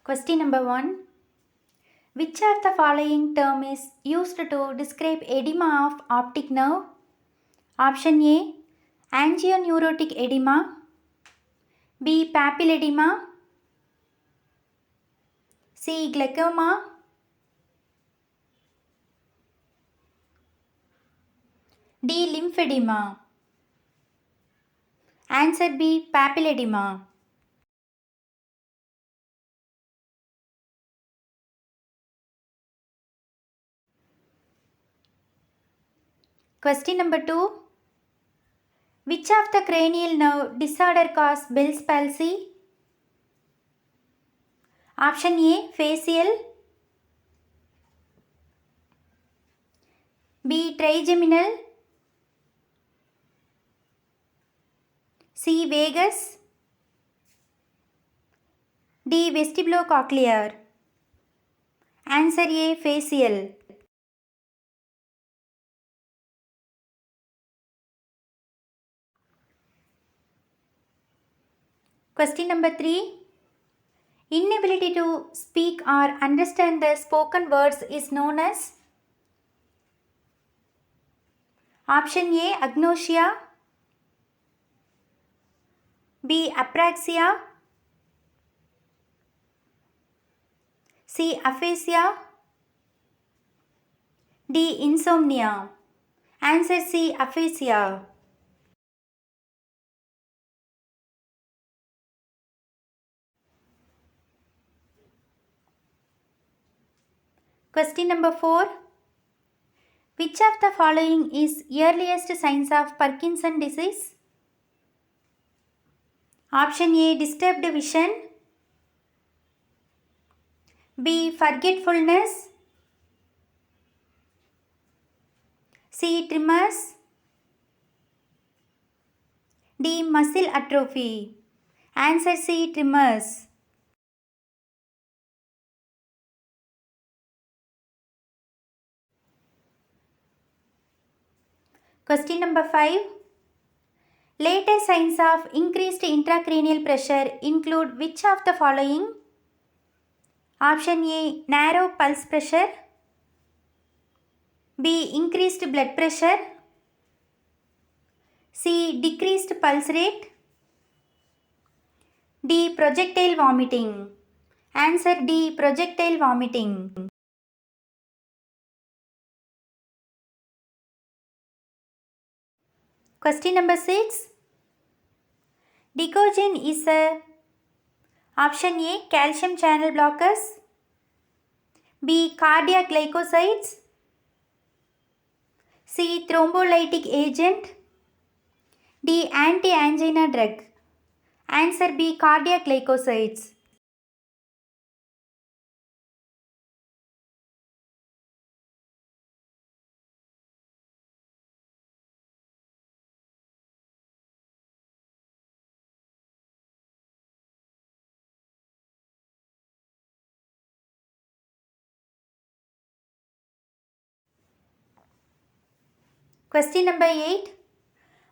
Question number 1. Which of the following term is used to describe edema of optic nerve? Option A. Angioneurotic edema. B. Papilledema. C. Glaucoma. D. Lymphedema. Answer B. Papilledema. Question number 2. Which of the cranial nerve disorder cause Bell's palsy? Option A. Facial. B. Trigeminal. C. Vagus. D. Vestibulocochlear. Answer A. Facial. Question number 3. Inability to speak or understand the spoken words is known as? Option A. Agnosia. B. Apraxia. C. Aphasia. D. Insomnia. Answer C. Aphasia. Question number 4. Which of the following is earliest signs of Parkinson disease? Option A. Disturbed vision. B. Forgetfulness. C. Tremors. D. Muscle atrophy. Answer C. Tremors. Question number 5. Later signs of increased intracranial pressure include which of the following? Option A. Narrow pulse pressure. B. Increased blood pressure. C. Decreased pulse rate. D. Projectile vomiting. Answer D. Projectile vomiting. Question number 6. Decogen is a option A. Calcium channel blockers. B. Cardiac glycosides. C. Thrombolytic agent. D. Anti-angina drug. Answer B. Cardiac glycosides. Question number 8.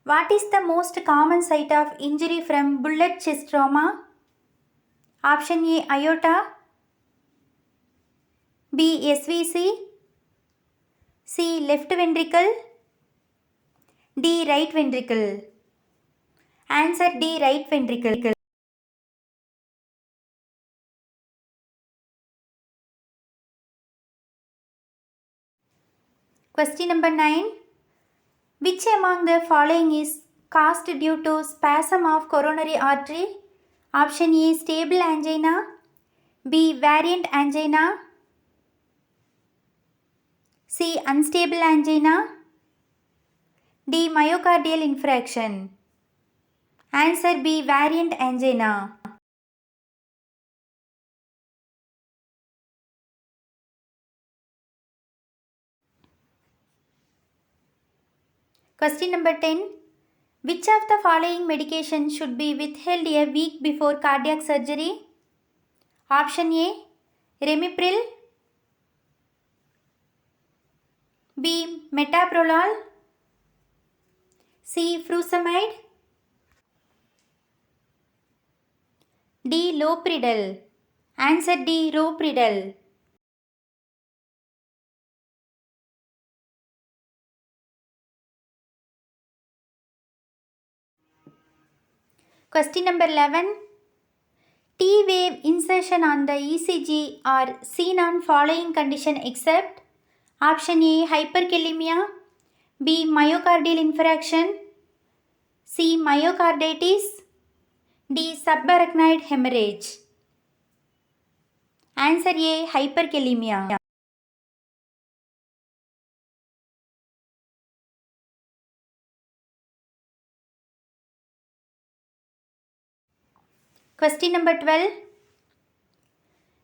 What is the most common site of injury from bullet chest trauma? Option A. Aorta. B. SVC. C. Left ventricle. D. Right ventricle. Answer D. Right ventricle. Question number 9. Which among the following is caused due to spasm of coronary artery? Option A. Stable angina. B. Variant angina. C. Unstable angina. D. Myocardial infarction. Answer B. Variant angina. Question number 10. Which of the following medication should be withheld a week before cardiac surgery? Option A. Ramipril. B. Metoprolol. C. Furosemide. D. Lopridol. Answer D. Rope riddle. Question number 11. T-wave insertion on the ECG are seen on following condition except option A. Hyperkalemia, B. Myocardial infarction, C. Myocarditis, D. Subarachnoid hemorrhage. Answer A. Hyperkalemia. Question number 12.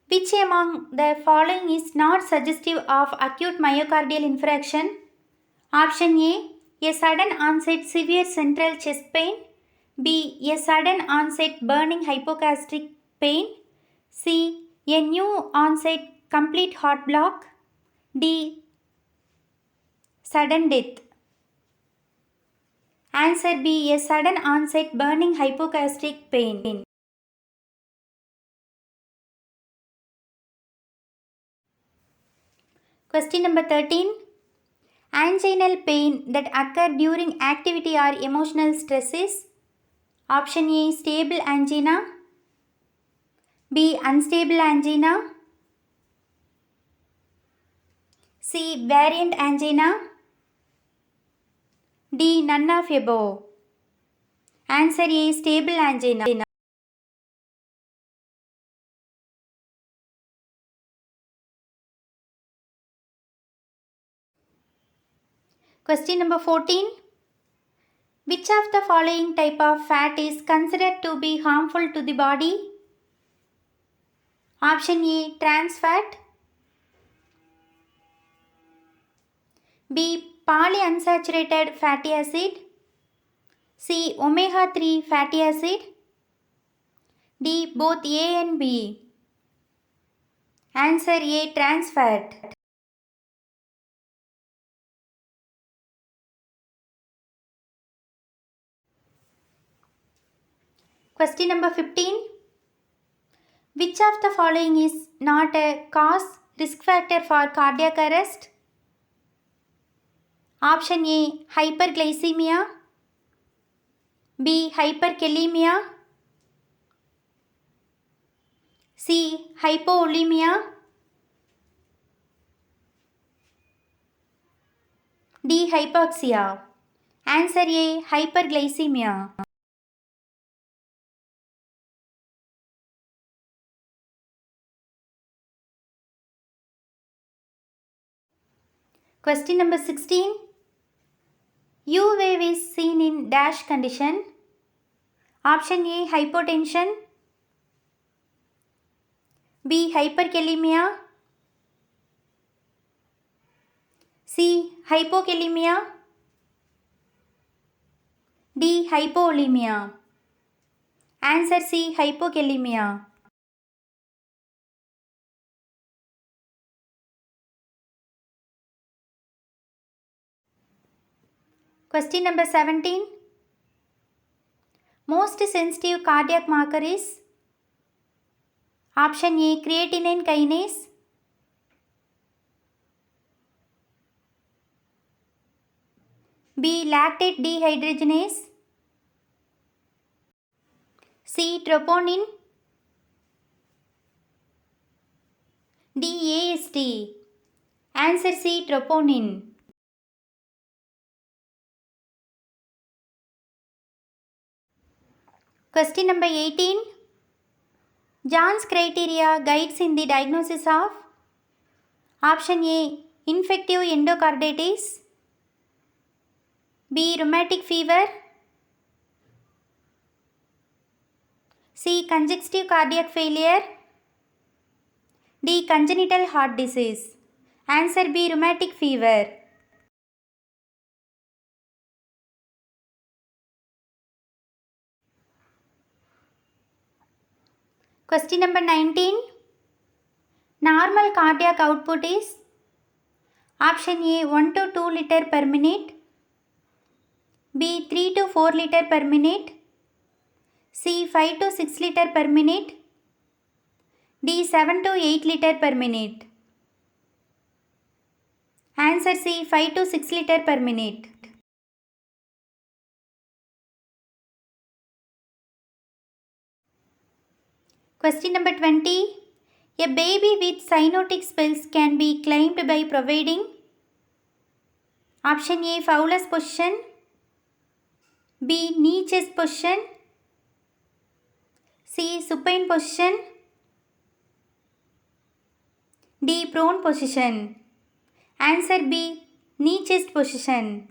Which among the following is not suggestive of acute myocardial infarction? Option A. A sudden onset severe central chest pain. B. A sudden onset burning hypogastric pain. C. A new onset complete heart block. D. Sudden death. Answer B. A sudden onset burning hypogastric pain. Question number 13. Anginal pain that occur during activity or emotional stresses. Option A. Stable angina. B. Unstable angina. C. Variant angina. D. None of above. Answer A. Stable angina. Question number 14. Which of the following type of fat is considered to be harmful to the body? Option A. Trans fat. B. Polyunsaturated fatty acid. C. Omega 3 fatty acid. D. Both A and B. Answer A. Trans fat. Question number 15. Which of the following is not a cause risk factor for cardiac arrest? Option A. Hyperglycemia. B. Hyperkalemia. C. Hypovolemia. D. Hypoxia. Answer A. Hyperglycemia. Question number 16. U wave is seen in dash condition. Option A. Hypotension. B. Hyperkalemia. C. Hypokalemia. D. Hypovolemia. Answer C. Hypokalemia. Question number 17. Most sensitive cardiac marker is option A. Creatinine kinase. B. Lactate dehydrogenase. C. Troponin. D. AST. Answer C. Troponin. Question number 18. John's criteria guides in the diagnosis of option A. Infective endocarditis. B. Rheumatic fever. C. Congestive cardiac failure. D. Congenital heart disease. Answer B. Rheumatic fever. Question number 19. Normal cardiac output is option A. 1 to 2 liter per minute. B. 3 to 4 liter per minute. C. 5 to 6 liter per minute. D. 7 to 8 liter per minute. Answer C. 5 to 6 liter per minute. Question number 20. A baby with cyanotic spells can be claimed by providing option A. Fowler's position, B. Knee chest position, C. Supine position, D. Prone position. Answer B. Knee chest position.